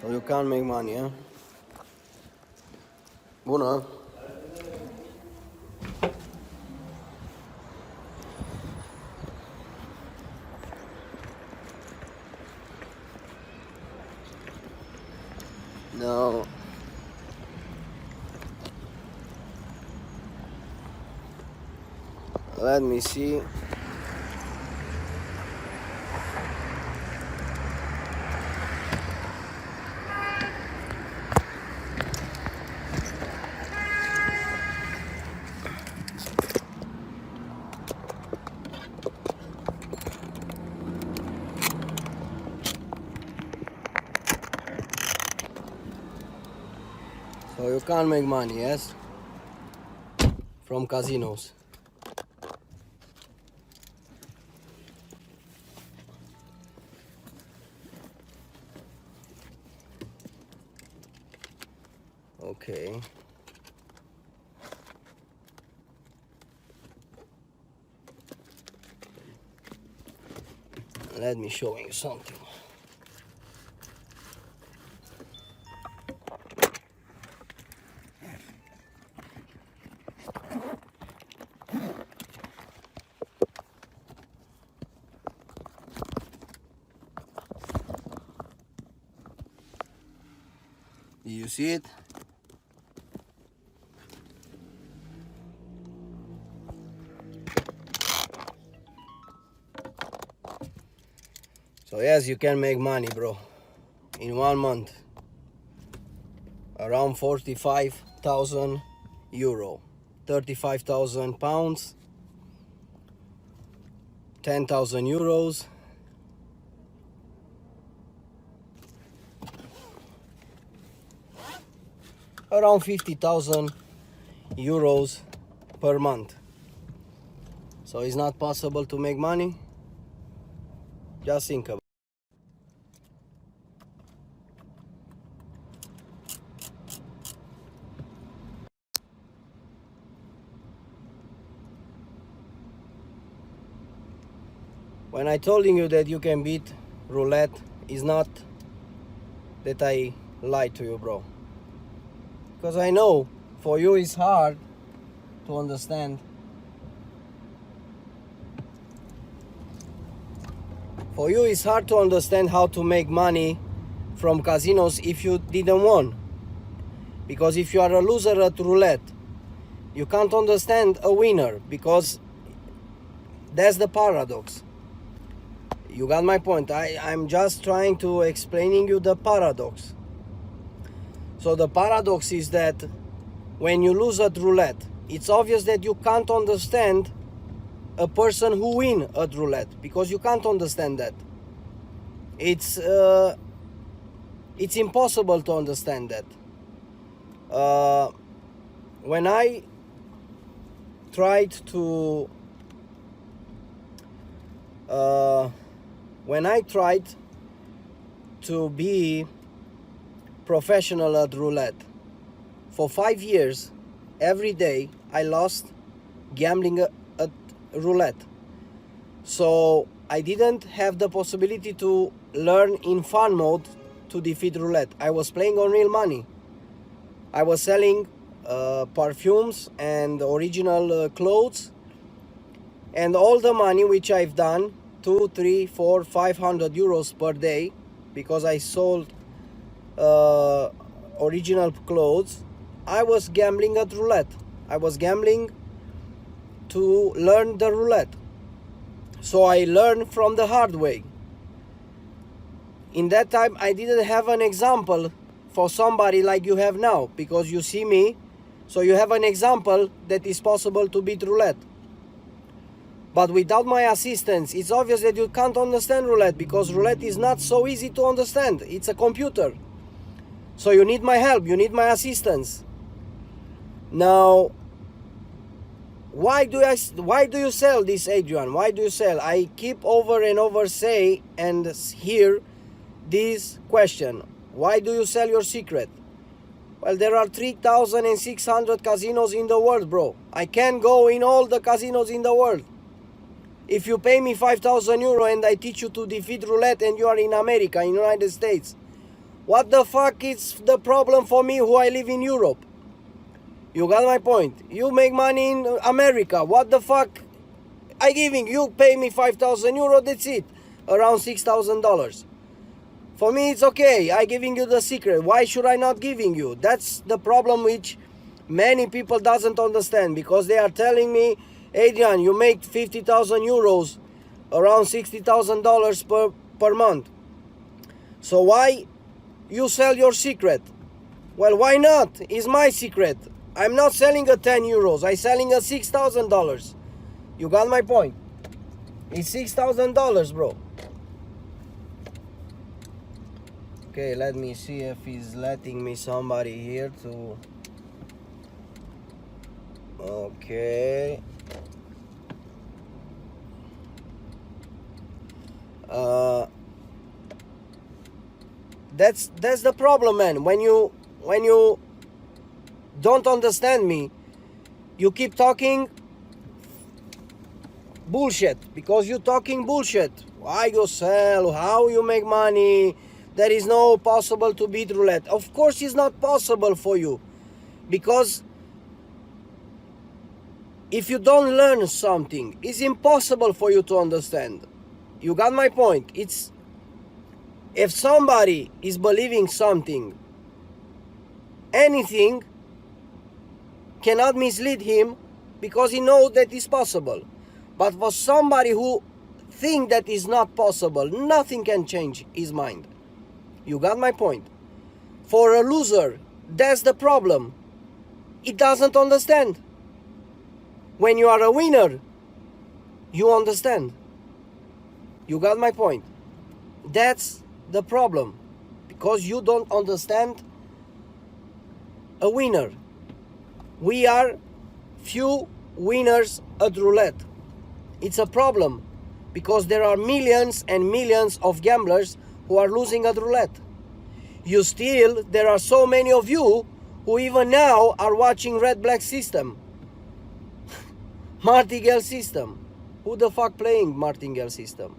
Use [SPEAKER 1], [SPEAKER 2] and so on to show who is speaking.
[SPEAKER 1] So you can't make money, eh? Bună! Now, let me see. So you can't make money, yes? From casinos. Okay. Let me show you something. Do you see it? So yes, you can make money, bro, in 1 month. Around 45,000 euro, 35,000 pounds, 10,000 euros. Around 50,000 euros per month. So it's not possible to make money. Just think about it. When I told you that you can beat roulette, it's not that I lied to you, bro. Because I know for you it's hard to understand. For you it's hard to understand how to make money from casinos if you didn't win. Because if you are a loser at roulette, you can't understand a winner, because that's the paradox. You got my point. I'm just trying to explaining you the paradox. So the paradox is that when you lose at roulette, it's obvious that you can't understand a person who win at roulette, because you can't understand that. It's impossible to understand that. When I tried to be professional at roulette, for 5 years, every day I lost gambling at roulette. So I didn't have the possibility to learn in fun mode to defeat roulette. I was playing on real money. I was selling perfumes and original clothes, and all the money which I've done, 2, 3, 4, 500 euros per day, because I sold original clothes, I was gambling at roulette. I was gambling to learn the roulette. So I learned from the hard way. In that time I didn't have an example for somebody like you have now, because you see me, so you have an example that is possible to beat roulette. But without my assistance, it's obvious that you can't understand roulette, because roulette is not so easy to understand. It's a computer. So you need my help, you need my assistance. Now, why do you sell this, Adrian? Why do you sell? I keep over and over say and hear this question. Why do you sell your secret? Well, there are 3,600 casinos in the world, bro. I can go in all the casinos in the world. If you pay me 5,000 euro and I teach you to defeat roulette and you are in America, in United States, What the fuck is the problem for me who I live in Europe? You got my point. You make money in America. What the fuck I giving? You pay me 5,000 euro, that's it. Around $6,000. For me it's okay. I giving you the secret. Why should I not giving you? That's the problem which many people doesn't understand, because they are telling me, Adrian, you make 50,000 euros, around $60,000 per month. So why you sell your secret? Well, why not? It's my secret. I'm not selling a 10 euros. I'm selling a $6,000. You got my point? It's $6,000, bro. Okay, let me see if he's letting me somebody here to... Okay. That's the problem, man. When you don't understand me, you keep talking bullshit, because you're talking bullshit. Why you sell? How you make money? There is no possible to beat roulette. Of course it's not possible for you, because if you don't learn something, it's impossible for you to understand. You got my point? It's, if somebody is believing something, anything cannot mislead him, because he knows that it's possible. But for somebody who think that is not possible, nothing can change his mind. You got my point? For a loser, that's the problem. He doesn't understand. When you are a winner, you understand. You got my point? That's the problem, because you don't understand a winner. We are few winners at roulette. It's a problem, because there are millions and millions of gamblers who are losing at roulette. There are so many of you who even now are watching red-black system. Martingale system. Who the fuck playing martingale system?